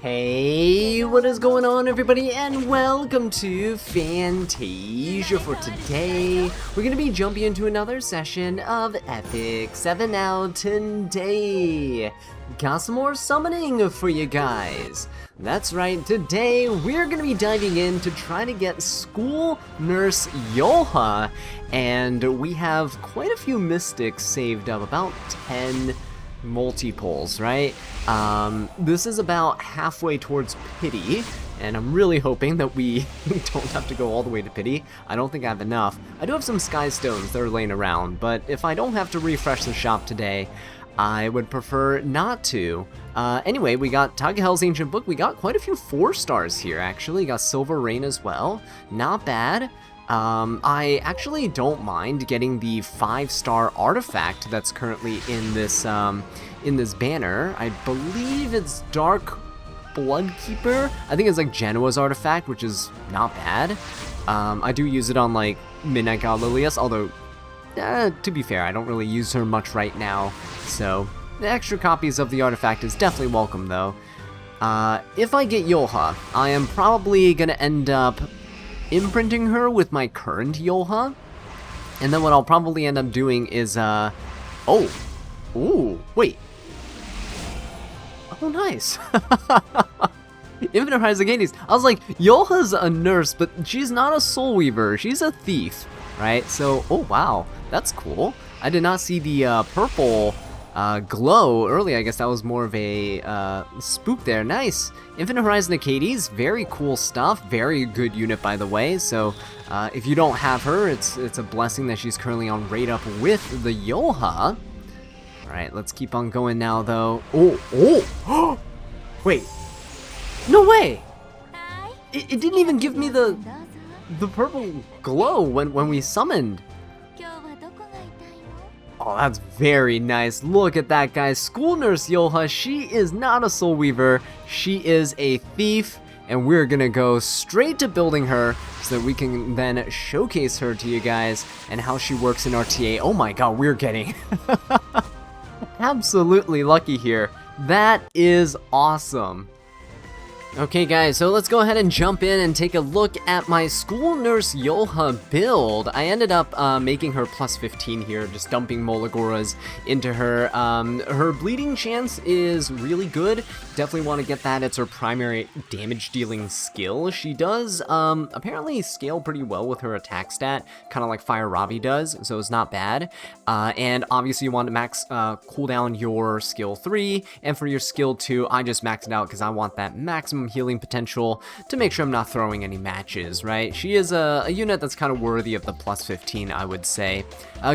Hey, what is going on everybody, and welcome to Fantasia. For today, we're going to be jumping into another session of Epic 7 out today. Got some more summoning for you guys. That's right, today we're going to be diving in to try to get School Nurse Yulha, and we have quite a few mystics saved up, about 10 multiples, right? This is about halfway towards pity, and I'm really hoping that we don't have to go all the way to pity. I don't think I have enough. I do have some sky stones that are laying around, but if I don't have to refresh the shop today, I would prefer not to. Anyway, we got Tagahel's Ancient Book. We got quite a few 4 stars here, actually. Got Silver Rain as well. Not bad. I actually don't mind getting the 5-star artifact that's currently in this banner. I believe it's Dark Bloodkeeper. I think it's like Genoa's artifact, which is not bad. I do use it on like Midnight God Lilius, although to be fair, I don't really use her much right now. So the extra copies of the artifact is definitely welcome though. If I get Yulha, I am probably gonna end up imprinting her with my current Yulha, and then what I'll probably end up doing is wait. Oh, nice. Infinite Rise of Hades. I was like, Yulha's a nurse, but she's not a soul weaver. She's a thief, right? So, oh wow, that's cool. I did not see the purple glow early. I guess that was more of a spook there. Nice. Infinite Horizon of Hades, very cool stuff. Very good unit, by the way. So if you don't have her, it's a blessing that she's currently on raid up with the Yulha. Alright, let's keep on going now though. Oh wait, no way. It didn't even give me the purple glow when we summoned. Oh, that's very nice. Look at that, guys. School Nurse Yulha, she is not a soul weaver. She is a thief, and we're gonna go straight to building her so that we can then showcase her to you guys and how she works in RTA. Oh my god, we're getting absolutely lucky here. That is awesome. Okay guys, so let's go ahead and jump in and take a look at my School Nurse Yulha build. I ended up making her plus 15 here, just dumping Molagoras into her. Her bleeding chance is really good. Definitely want to get that. It's her primary damage dealing skill. She does apparently scale pretty well with her attack stat, kind of like Fire Ravi does, so it's not bad. And obviously you want to max cooldown your skill 3, and for your skill 2, I just maxed it out because I want that maximum healing potential to make sure I'm not throwing any matches, right? She is a unit that's kind of worthy of the plus 15, I would say.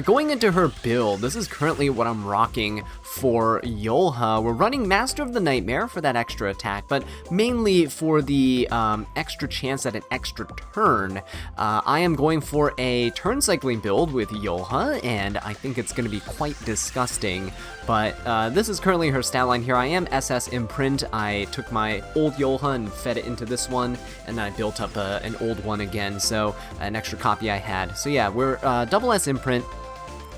Going into her build, this is currently what I'm rocking for Yulha. We're running Master of the Nightmare for that extra attack, but mainly for the extra chance at an extra turn. I am going for a turn cycling build with Yulha, and I think it's going to be quite disgusting, but this is currently her stat line here. I am SS Imprint. I took my old Yulha and fed it into this one, and then I built up an old one again, so an extra copy I had. So yeah, we're double S Imprint.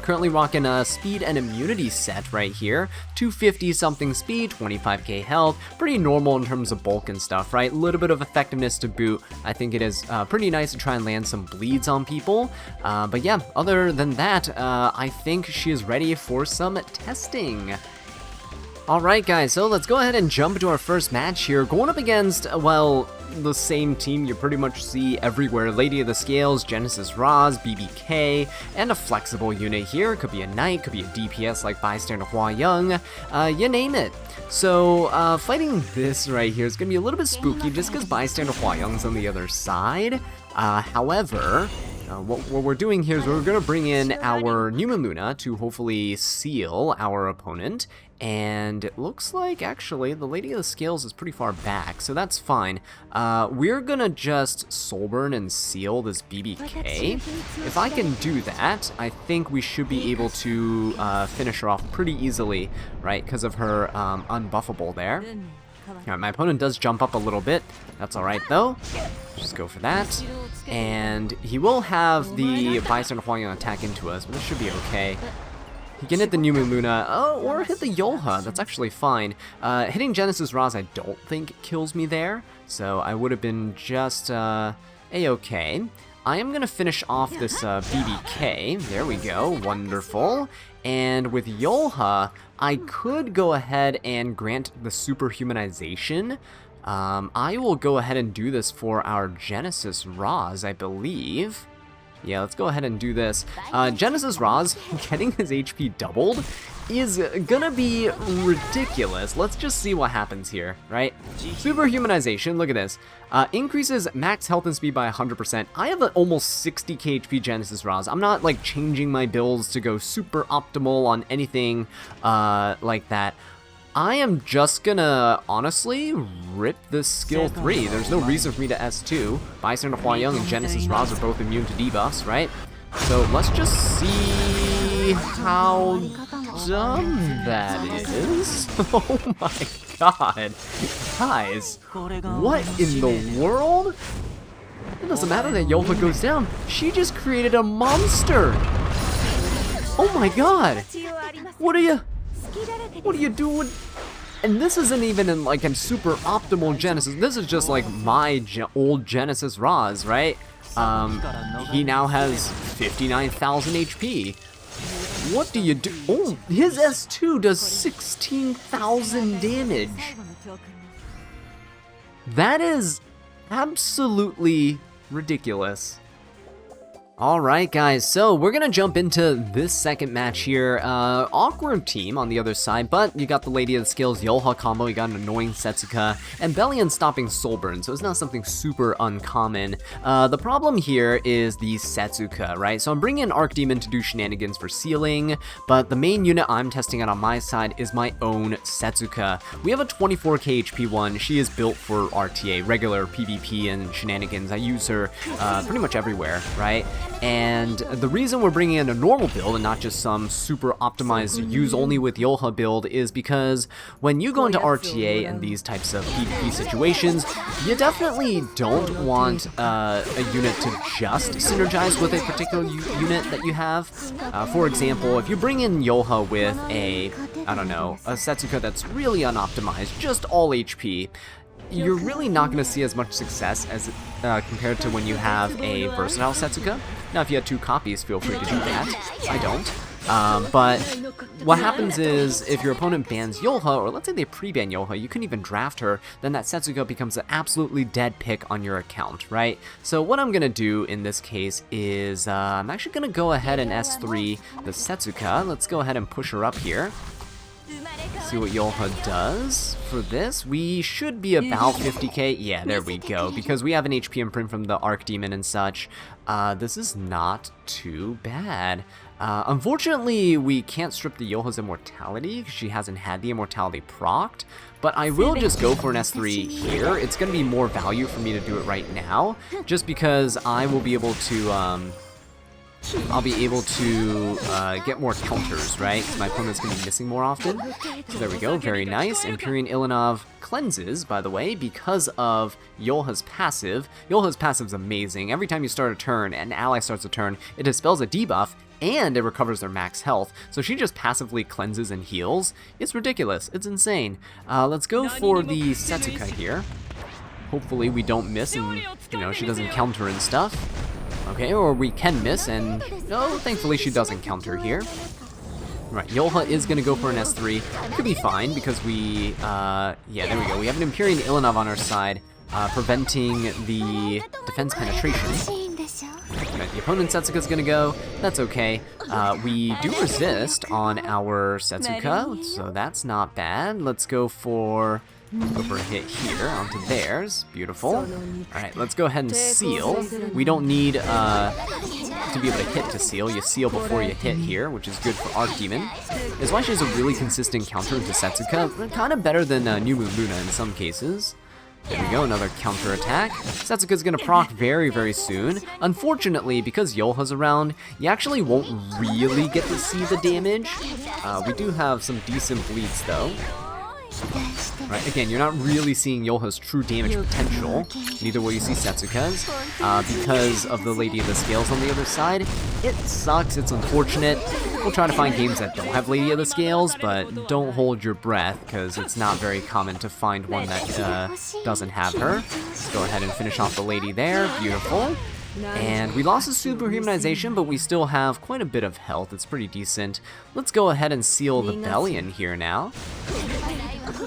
Currently rocking a speed and immunity set right here. 250 something speed, 25k health. Pretty normal in terms of bulk and stuff, right? A little bit of effectiveness to boot. I think it is pretty nice to try and land some bleeds on people. But yeah, other than that, I think she is ready for some testing. Alright guys, so let's go ahead and jump into our first match here. Going up against, well, the same team you pretty much see everywhere. Lady of the Scales, Genesis Roz, BBK, and a flexible unit here. Could be a knight, could be a DPS like Bystander Hua Young, you name it. So, fighting this right here is going to be a little bit spooky just because Bystander Hua Young's on the other side. However, what we're doing here is we're going to bring in our Numa Luna to hopefully seal our opponent, and it looks like actually the Lady of the Scales is pretty far back, so that's fine. We're going to just Soulburn and seal this BBK. If I can do that, I think we should be able to finish her off pretty easily, right, because of her unbuffable there. Alright, my opponent does jump up a little bit. That's alright though. Just go for that. And he will have the Bystander Hua Young attack into us, but this should be okay. He can hit the New Moon Luna, or hit the Yulha. That's actually fine. Hitting Genesis Roz I don't think kills me there, so I would have been just A-okay. I am going to finish off this BBK. There we go. Wonderful. And with Yulha, I could go ahead and grant the superhumanization. I will go ahead and do this for our Genesis Roz, I believe. Yeah, let's go ahead and do this. Genesis Roz, getting his HP doubled is gonna be ridiculous. Let's just see what happens here, right? Superhumanization, look at this. Increases max health and speed by 100%. I have an almost 60k HP Genesis Roz. I'm not like changing my builds to go super optimal on anything like that. I am just gonna, honestly, rip this skill 3. There's no reason for me to S2. Bystander Huayang and Genesis Roz are both immune to debuffs, right? So let's just see how dumb that is. Oh my god. Guys, what in the world? It doesn't matter that Yulha goes down. She just created a monster. Oh my god. What are you doing? And this isn't even in like a super optimal Genesis. This is just like my old Genesis Roz, right? He now has 59,000 HP. What do you do? Oh, his S2 does 16,000 damage. That is absolutely ridiculous. Alright guys, so we're gonna jump into this second match here. Awkward team on the other side, but you got the Lady of the Skills Yulha combo, you got an annoying Setsuka, and Bellion stopping Soulburn, so it's not something super uncommon. The problem here is the Setsuka, right? So I'm bringing in Archdemon to do shenanigans for sealing, but the main unit I'm testing out on my side is my own Setsuka. We have a 24k HP one. She is built for RTA, regular PvP and shenanigans. I use her pretty much everywhere, right? And the reason we're bringing in a normal build and not just some super optimized use only with Yulha build is because when you go into RTA and these types of PvP situations, you definitely don't want a unit to just synergize with a particular unit that you have. For example, if you bring in Yulha with a Setsuka that's really unoptimized, just all HP, you're really not going to see as much success as compared to when you have a versatile Setsuka. Now, if you had 2 copies, feel free to do that. I don't. But what happens is, if your opponent bans Yulha, or let's say they pre-ban Yulha, you couldn't even draft her, then that Setsuka becomes an absolutely dead pick on your account, right? So what I'm going to do in this case is, I'm actually going to go ahead and S3 the Setsuka. Let's go ahead and push her up here. See what Yulha does for this. We should be about 50k. Yeah, there we go. Because we have an HP imprint from the Archdemon and such. This is not too bad. Unfortunately, we can't strip the Yulha's immortality because she hasn't had the immortality procced. But I will just go for an S3 here. It's going to be more value for me to do it right now, just because I will be able to get more counters, right? Because my opponent's going to be missing more often. So there we go, very nice. Empyrean Ilanov cleanses, by the way, because of Yulha's passive. Yulha's passive is amazing. Every time you start a turn, an ally starts a turn, it dispels a debuff, and it recovers their max health. So she just passively cleanses and heals. It's ridiculous. It's insane. Let's go for the Setsuka here. Hopefully we don't miss and, she doesn't counter and stuff. Okay, or we can miss, and thankfully she doesn't counter here. Right, Yulha is going to go for an S3. Could be fine, because we, yeah, there we go. We have an Empyrean Ilanov on our side, preventing the defense penetration. Right, the opponent's Setsuka's going to go. That's okay. We do resist on our Setsuka, so that's not bad. Let's go for a hit here onto theirs. Beautiful. Alright, let's go ahead and seal. We don't need to be able to hit to seal. You seal before you hit here, which is good for Archdemon. That's why she has a really consistent counter into Setsuka. Kind of better than New Moon Luna in some cases. There we go, another counter attack. Setsuka's gonna proc very, very soon. Unfortunately, because Yulha's around, you actually won't really get to see the damage. We do have some decent bleeds though. Right, again, you're not really seeing Yulha's true damage potential. Neither will you see Setsuka's, because of the Lady of the Scales on the other side. It sucks, it's unfortunate. We'll try to find games that don't have Lady of the Scales, but don't hold your breath, because it's not very common to find one that doesn't have her. Let's go ahead and finish off the lady there. Beautiful. And we lost a superhumanization, but we still have quite a bit of health. It's pretty decent. Let's go ahead and seal the Bellion here now.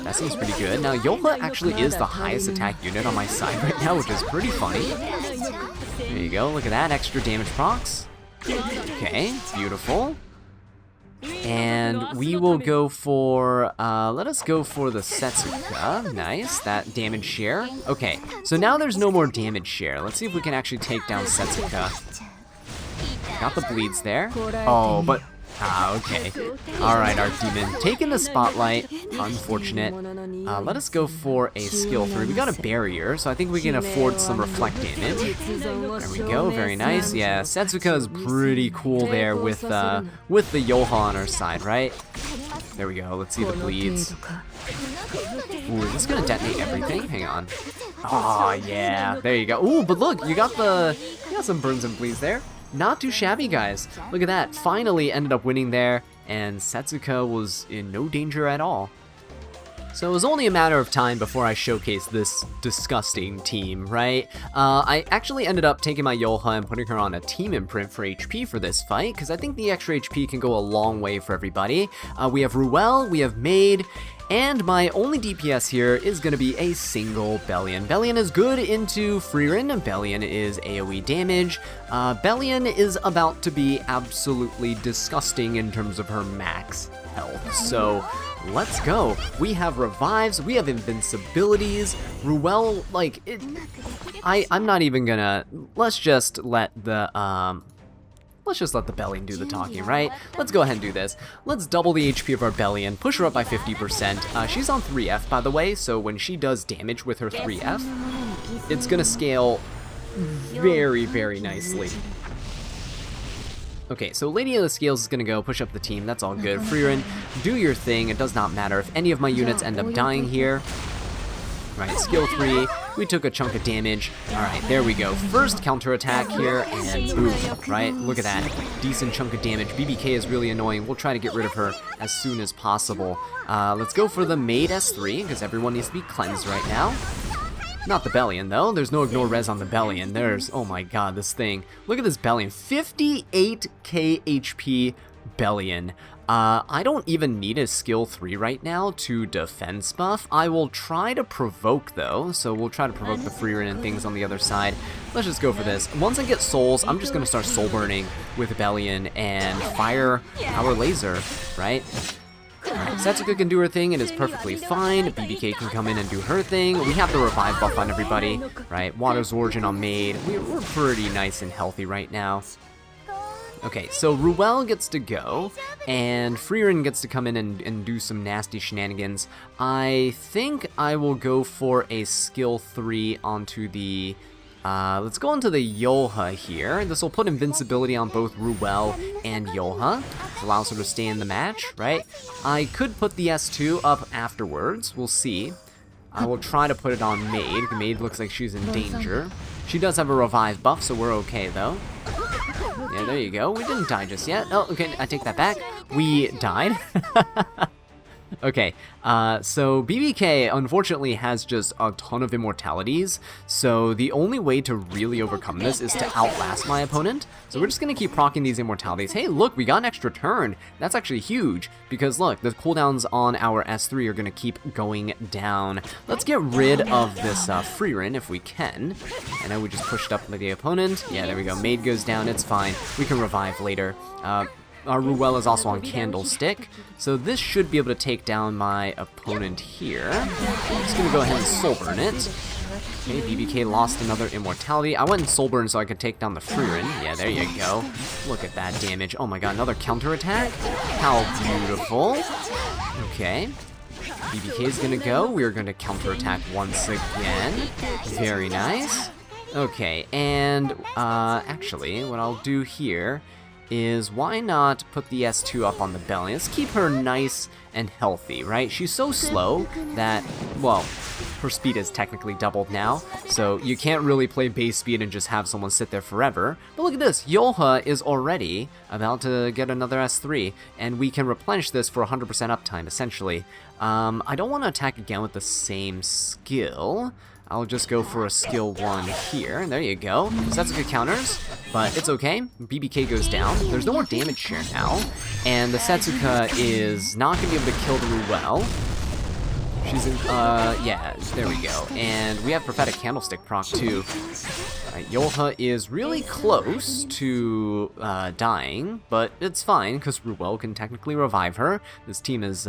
That seems pretty good. Now, Yulha actually is the highest attack unit on my side right now, which is pretty funny. There you go. Look at that. Extra damage procs. Okay, beautiful. And we will go for, let us go for the Setsuka. Nice, that damage share. Okay, so now there's no more damage share. Let's see if we can actually take down Setsuka. Got the bleeds there. Oh, but, okay. Alright, our demon taking the spotlight. Unfortunate. Let us go for a skill 3. We got a barrier, so I think we can afford some reflect damage. There we go, very nice. Yeah, Setsuka is pretty cool there with the Yulha on our side, right? There we go, let's see the bleeds. Ooh, is this gonna detonate everything? Hang on. Oh yeah, there you go. Ooh, but look, you got some burns and bleeds there. Not too shabby, guys. Look at that. Finally ended up winning there, and Setsuka was in no danger at all. So it was only a matter of time before I showcased this disgusting team, right? I actually ended up taking my Yulha and putting her on a team imprint for HP for this fight, because I think the extra HP can go a long way for everybody. We have Ruel, we have Maid, and my only DPS here is going to be a single Bellion. Bellion is good into Frieren. Bellion is AoE damage. Bellion is about to be absolutely disgusting in terms of her max health. So let's go. We have revives. We have invincibilities. Ruel, like, I'm not even gonna. Let's just let the Bellion do the talking, right? Let's go ahead and do this. Let's double the HP of our Bellion, push her up by 50%. She's on 3F, by the way, so when she does damage with her 3F, it's gonna scale very, very nicely. Okay, so Lady of the Scales is gonna go push up the team. That's all good. Frieren, do your thing. It does not matter if any of my units end up dying here. Right, skill 3, we took a chunk of damage. Alright, there we go. First counterattack here, and boom, right? Look at that. Decent chunk of damage. BBK is really annoying. We'll try to get rid of her as soon as possible. Let's go for the Maid S3, because everyone needs to be cleansed right now. Not the Bellion, though. There's no ignore res on the Bellion. There's, oh my god, this thing. Look at this Bellion. 58k HP Bellion. I don't even need a skill 3 right now to defense buff. I will try to provoke, though, so we'll try to provoke the Frieren and things on the other side. Let's just go for this. Once I get souls, I'm just going to start soul burning with Bellion and fire our laser, right? Alright, Setsuka can do her thing, it is perfectly fine. BBK can come in and do her thing. We have the revive buff on everybody, right? Water's Origin on Maid. We're pretty nice and healthy right now. Okay, so Ruel gets to go, and Frieren gets to come in and do some nasty shenanigans. I think I will go for a skill 3 onto the... let's go into the Yulha here. This will put invincibility on both Ruel and Yulha. This allows her to stay in the match, right? I could put the S2 up afterwards. We'll see. I will try to put it on Maid. Maid looks like she's in danger. She does have a revive buff, so we're okay, though. Yeah, there you go. We didn't die just yet. Oh, okay, I take that back. We died. Okay, so BBK unfortunately has just a ton of immortalities, so the only way to really overcome this is to outlast my opponent. So we're just gonna keep proccing these immortalities. Hey, look, we got an extra turn. That's actually huge, because look, the cooldowns on our S3 are gonna keep going down. Let's get rid of this Frieren if we can. I know we just pushed up the opponent. Yeah, there we go. Maid goes down, it's fine. We can revive later. Our Ruel is also on Candlestick, so this should be able to take down my opponent here. I'm just gonna go ahead and soul burn it. Okay, BBK lost another immortality. I went and soul burn so I could take down the Frieren. Yeah, there you go. Look at that damage. Oh my god, another counterattack? How beautiful. Okay. BBK is gonna go. We're gonna counterattack once again. Very nice. Okay, and actually, what I'll do here is why not put the S2 up on the belly? Let's keep her nice and healthy, right? She's so slow that, well, her speed is technically doubled now, so you can't really play base speed and just have someone sit there forever. But look at this, Yulha is already about to get another S3, and we can replenish this for 100% uptime, essentially. I don't want to attack again with the same skill. I'll just go for a skill 1 here. There you go. Setsuka counters, but it's okay. BBK goes down. There's no more damage here now. And the Setsuka is not going to be able to kill the Ruel. She's in, yeah, there we go. And we have Prophetic Candlestick proc too. Alright, Yulha is really close to dying, but it's fine, because Ruel can technically revive her. This team is,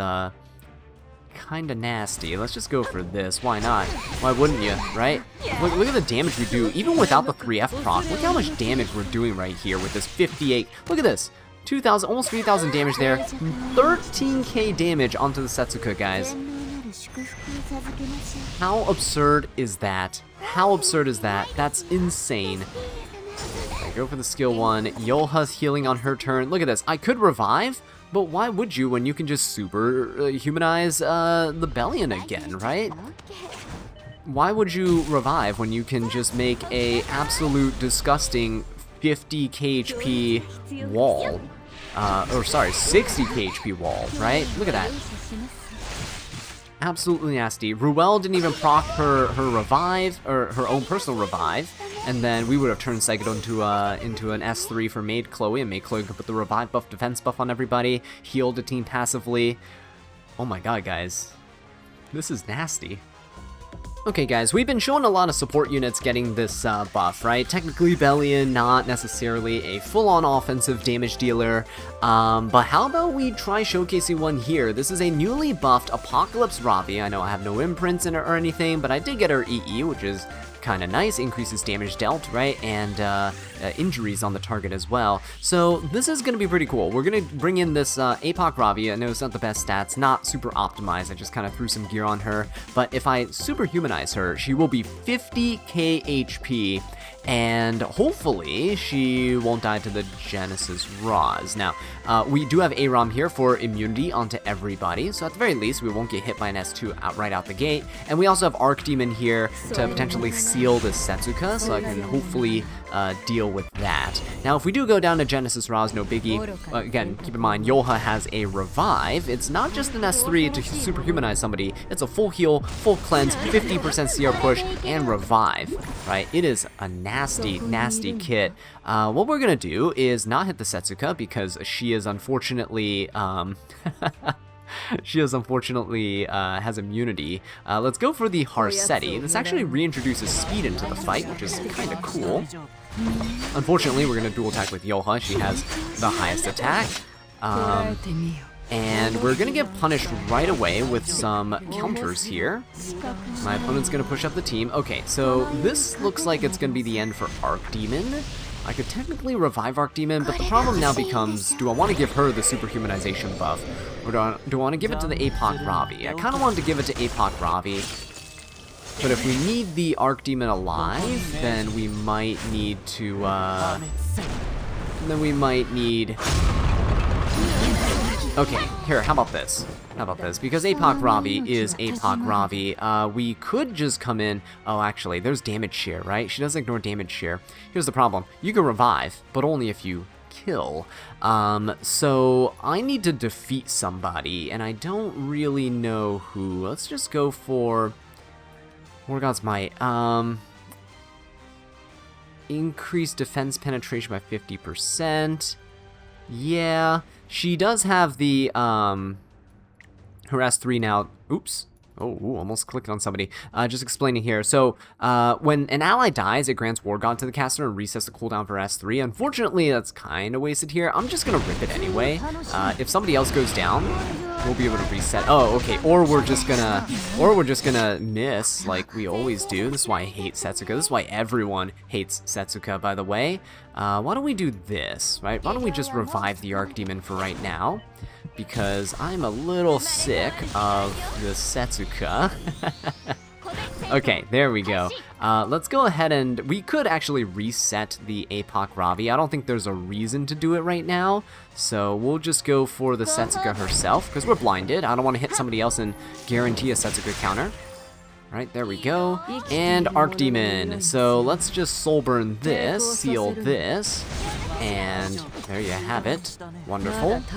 kinda nasty. Let's just go for this. Why not? Why wouldn't you, right? Look at the damage we do, even without the 3F proc. Look how much damage we're doing right here with this 58. Look at this. 2,000, almost 3,000 damage there. 13k damage onto the Setsuka, guys. How absurd is that? How absurd is that? That's insane. Okay, go for the skill 1. Yulha's healing on her turn. Look at this. I could revive, but why would you when you can just super humanize the Bellion again, right? Why would you revive when you can just make a absolute disgusting 50 KHP wall? Or sorry, 60 KHP wall, right? Look at that. Absolutely nasty. Ruel didn't even proc her revive, or her own personal revive, and then we would have turned Saigo into an S3 for Maid Chloe, and Maid Chloe could put the revive buff, defense buff on everybody, heal the team passively. Oh my god, guys. This is nasty. Okay guys, we've been showing a lot of support units getting this buff, right? Technically Bellion, not necessarily a full-on offensive damage dealer, but how about we try showcasing one here? This is a newly buffed Apocalypse Ravi. I know I have no imprints in it or anything, but I did get her EE, which is kind of nice, increases damage dealt, right, and injuries on the target as well. So this is going to be pretty cool. We're going to bring in this Apoc Ravi. I know it's not the best stats, not super optimized. I just kind of threw some gear on her, but if I superhumanize her, she will be 50k HP, and hopefully she won't die to the Genesis Raws. Now, we do have AROM here for immunity onto everybody, so at the very least, we won't get hit by an S2 right out the gate, and we also have Arc Demon here to potentially seal this Setsuka, so I can hopefully deal with that. Now, if we do go down to Genesis Raws, no biggie. Again, keep in mind, Yulha has a revive. It's not just an S3 to superhumanize somebody, it's a full heal, full cleanse, 50% CR push, and revive, right? It is a nasty, nasty kit. What we're gonna do is not hit the Setsuka because she is unfortunately, has immunity. Let's go for the Harsetti. This actually reintroduces speed into the fight, which is kind of cool. Unfortunately, we're going to dual attack with Yulha. She has the highest attack. And we're going to get punished right away with some counters here. My opponent's going to push up the team. Okay, so this looks like it's going to be the end for Arc Demon. I could technically revive Arc Demon, but the problem now becomes, do I want to give her the superhumanization buff? Or do I want to give it to the Apoc Ravi? I kind of wanted to give it to Apoc Ravi. But if we need the Arc Demon alive, then we might need to, okay, here, how about this? How about this? Because Apoc Ravi is Apoc Ravi, we could just come in... Oh, actually, there's damage share, right? She does ignore damage share. Here's the problem. You can revive, but only if you kill. So I need to defeat somebody, and I don't really know who. Let's just go for... War God's Might. Increase defense penetration by 50%. Yeah, she does have the, Harass 3 now. Oops. Oh, almost clicked on somebody. Just explaining here. So, when an ally dies, it grants War God to the caster and resets the cooldown for S3. Unfortunately, that's kind of wasted here. I'm just gonna rip it anyway. If somebody else goes down, we'll be able to reset. Oh, okay. Or we're just gonna miss like we always do. This is why I hate Setsuka. This is why everyone hates Setsuka, by the way. Why don't we do this, right? Why don't we just revive the Arc Demon for right now? Because I'm a little sick of the Setsuka. Okay, there we go. Let's go ahead and we could actually reset the APOC Ravi. I don't think there's a reason to do it right now, so we'll just go for the Setsuka herself because we're blinded. I don't want to hit somebody else and guarantee a Setsuka counter. Right, there we go. And Archdemon. So let's just soul burn this, seal this, and there you have it. Wonderful. So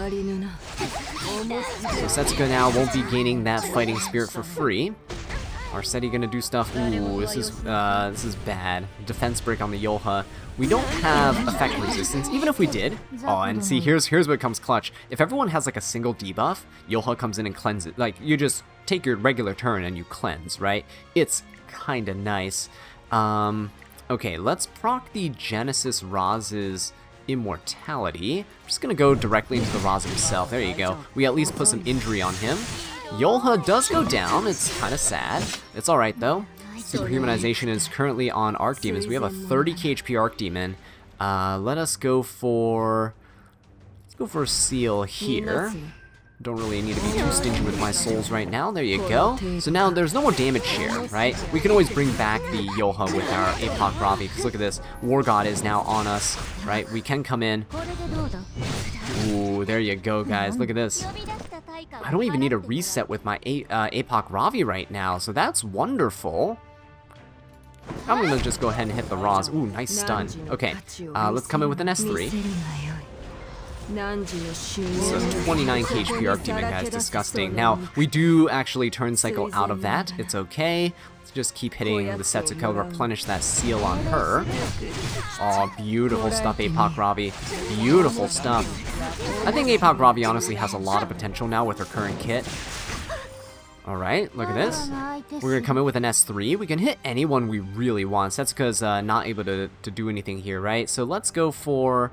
Setsuka now won't be gaining that fighting spirit for free. Arceti gonna do stuff. Ooh, this is bad. Defense break on the Yulha. We don't have effect resistance, even if we did. Oh, and see, here's what comes clutch. If everyone has like a single debuff, Yulha comes in and cleanses. Like, you just take your regular turn and you cleanse, right? It's kinda nice. Okay, let's proc the Genesis Raz's immortality. I'm just gonna go directly into the Raz himself. There you go. We at least put some injury on him. Yulha does go down. It's kind of sad. It's alright though. Superhumanization is currently on Archdemons. We have a 30k HP Archdemon. Let's go for a seal here. Don't really need to be too stingy with my souls right now. There you go. So now there's no more damage share, right? We can always bring back the Yulha with our APOC Ravi, because look at this. War God is now on us, right? We can come in. Ooh, there you go, guys. Look at this. I don't even need a reset with my APOC Ravi right now, so that's wonderful. I'm gonna just go ahead and hit the Raz. Ooh, nice stun. Okay, let's come in with an S3. So 29k HP Archdemon, guys, disgusting. Now, we do actually turn cycle out of that. It's okay. Let's just keep hitting the Setsuka, replenish that seal on her. Oh, beautiful stuff, APOC Ravi. Beautiful stuff. I think APOC Ravi honestly has a lot of potential now with her current kit. Alright, look at this. We're gonna come in with an S3. We can hit anyone we really want. Setsuka's not able to do anything here, right? So let's go for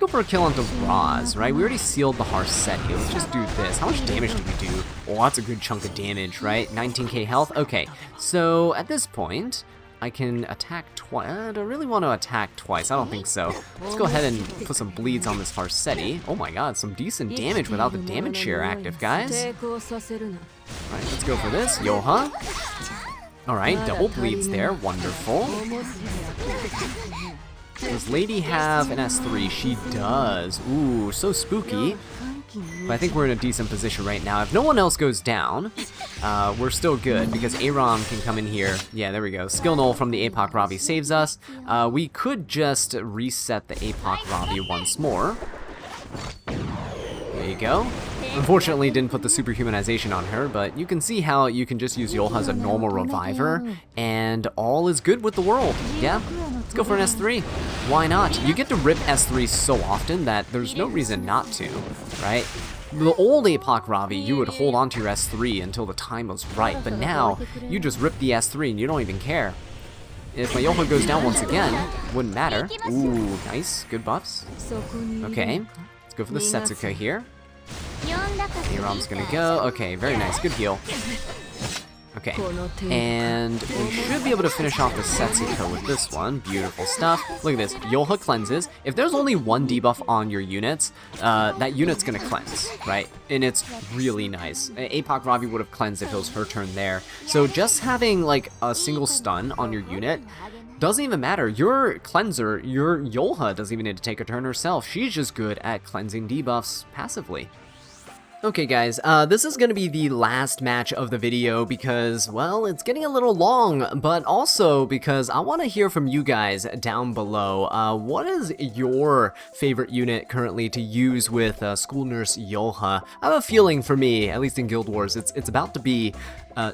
a kill onto Raz, right? We already sealed the Harseti. Let's just do this. How much damage did we do? Oh, that's a good chunk of damage, right? 19k health? Okay, so at this point, I can attack twice. I don't really want to attack twice. I don't think so. Let's go ahead and put some bleeds on this Harseti. Oh my god, some decent damage without the damage share active, guys. Alright, let's go for this. Yulha. Alright, double bleeds there. Wonderful. Does Lady have an S3? She does. Ooh, so spooky. But I think we're in a decent position right now. If no one else goes down, we're still good because Aram can come in here. Yeah, there we go. Skill null from the APOC Ravi saves us. We could just reset the APOC Ravi once more. There you go. Unfortunately, didn't put the superhumanization on her, but you can see how you can just use Yulha as a normal reviver, and all is good with the world. Yeah, let's go for an S3. Why not? You get to rip S3 so often that there's no reason not to, right? The old APOC Ravi, you would hold on to your S3 until the time was right, but now you just rip the S3 and you don't even care. If my Yulha goes down once again, wouldn't matter. Ooh, nice, good buffs. Okay, let's go for the Setsuka here. Aram's gonna go. Okay, very nice. Good heal. Okay, and we should be able to finish off the Setsuka with this one. Beautiful stuff. Look at this. Yulha cleanses. If there's only one debuff on your units, that unit's gonna cleanse, right? And it's really nice. APOC Ravi would have cleansed if it was her turn there. So just having like a single stun on your unit doesn't even matter. Your cleanser, your Yulha doesn't even need to take a turn herself. She's just good at cleansing debuffs passively. Okay guys, this is going to be the last match of the video because, well, it's getting a little long, but also because I want to hear from you guys down below. What is your favorite unit currently to use with School Nurse Yulha? I have a feeling for me, at least in Guild Wars, it's about to be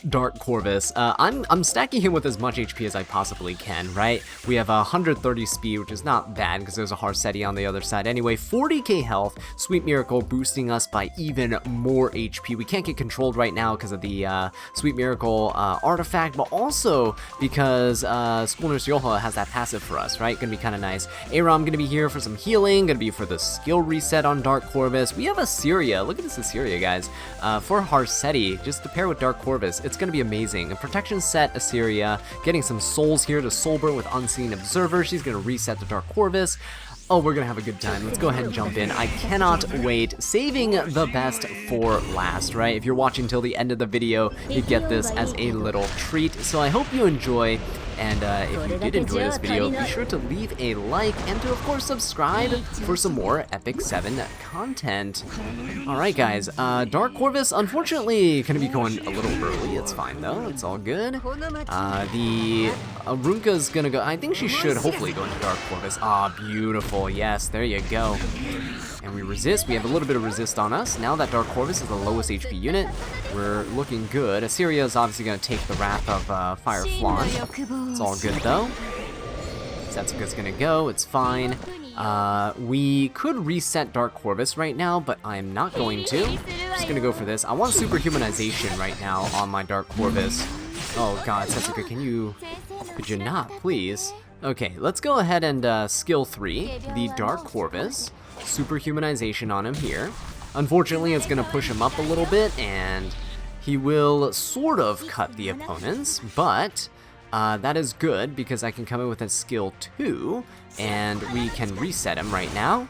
Dark Corvus. I'm stacking him with as much HP as I possibly can, right? We have 130 speed, which is not bad because there's a Harseti on the other side. Anyway, 40k health, Sweet Miracle boosting us by even more HP. We can't get controlled right now because of the Sweet Miracle artifact, but also because School Nurse Yulha has that passive for us, right? Gonna be kind of nice. Aram gonna be here for some healing, gonna be for the skill reset on Dark Corvus. We have Assyria. Look at this Assyria, guys. For Harseti, just to pair with Dark Corvus, it's going to be amazing. A protection set, Assyria, getting some souls here to soul burn with Unseen Observer. She's going to reset the Dark Corvus. Oh, we're gonna have a good time. Let's go ahead and jump in. I cannot wait. Saving the best for last, right? If you're watching till the end of the video, you get this as a little treat. So I hope you enjoy. And if you did enjoy this video, be sure to leave a like and to, of course, subscribe for some more Epic 7 content. Alright, guys. Dark Corvus, unfortunately, gonna be going a little early. It's fine, though. It's all good. The Arunka's gonna go. I think she should hopefully go into Dark Corvus. Ah, beautiful. Yes, there you go. And we resist. We have a little bit of resist on us. Now that Dark Corvus is the lowest HP unit, we're looking good. Assyria is obviously going to take the wrath of Fire Flaunt. It's all good, though. Setsuka's going to go. It's fine. We could reset Dark Corvus right now, but I'm not going to. I'm just going to go for this. I want Superhumanization right now on my Dark Corvus. Oh, God, Setsuka, could you not, please? Okay, let's go ahead and skill 3, the Dark Corvus. Superhumanization on him here. Unfortunately, it's going to push him up a little bit, and he will sort of cut the opponents, but that is good because I can come in with a skill 2, and we can reset him right now.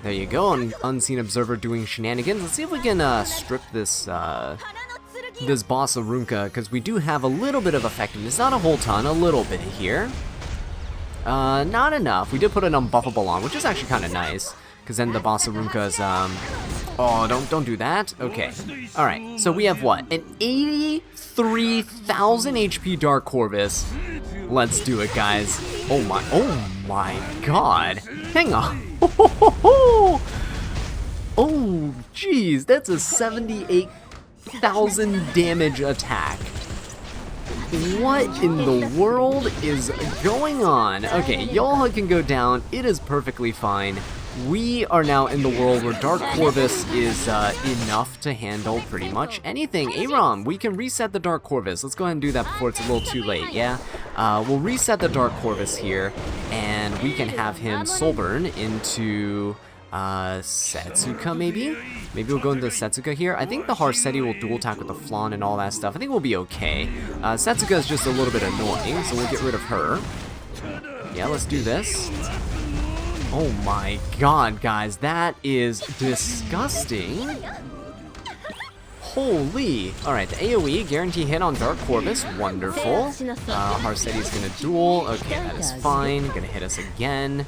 There you go, an Unseen Observer doing shenanigans. Let's see if we can strip this this boss Arunka, because we do have a little bit of effectiveness. Not a whole ton, a little bit here. Not enough. We did put an unbuffable on, which is actually kind of nice. Because then the boss Arunka's, oh, don't do that. Okay. Alright, so we have what? An 83,000 HP Dark Corvus. Let's do it, guys. Oh my god. Hang on. Oh, jeez, that's a 78,000 damage attack. What in the world is going on? Okay, Yulha can go down. It is perfectly fine. We are now in the world where Dark Corvus is enough to handle pretty much anything. Aram, we can reset the Dark Corvus. Let's go ahead and do that before it's a little too late, yeah? We'll reset the Dark Corvus here, and we can have him Soulburn into Setsuka, maybe? Maybe we'll go into Setsuka here. I think the Harseti will dual attack with the Flan and all that stuff. I think we'll be okay. Setsuka is just a little bit annoying, so we'll get rid of her. Yeah, let's do this. Oh my god, guys, that is disgusting. Holy. Alright, the AoE, guarantee hit on Dark Corvus, wonderful. Harseti's gonna duel, okay, that is fine. Gonna hit us again.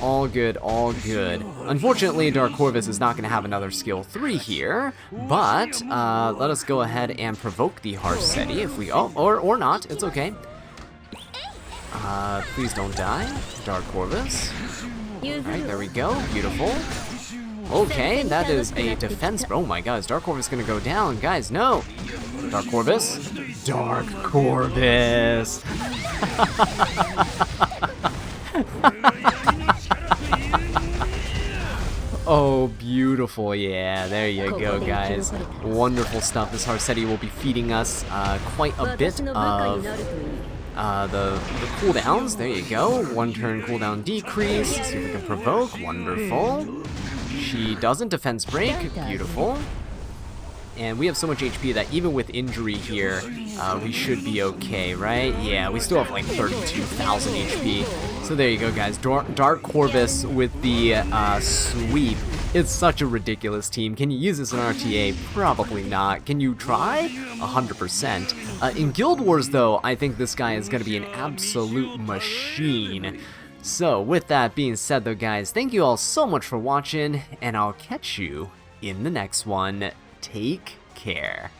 All good, all good. Unfortunately, Dark Corvus is not gonna have another skill 3 here, but let us go ahead and provoke the Harseti if we, oh, or not, it's okay. Please don't die, Dark Corvus. Alright, there we go, beautiful. Okay, that is a defense, oh my god, is Dark Corvus gonna go down? Guys, no! Dark Corvus? Dark Corvus! Oh, beautiful, yeah, there you go, guys. Wonderful stuff. This Harseti will be feeding us quite a bit of the cooldowns. There you go. 1 turn cooldown decrease. See if we can provoke. Wonderful. She doesn't defense break. Beautiful. And we have so much HP that even with injury here, we should be okay, right? Yeah, we still have like 32,000 HP. So there you go, guys. Dark Corvus with the sweep. It's such a ridiculous team. Can you use this in RTA? Probably not. Can you try? 100%. In Guild Wars, though, I think this guy is going to be an absolute machine. So with that being said, though, guys, thank you all so much for watching, and I'll catch you in the next one. Take care.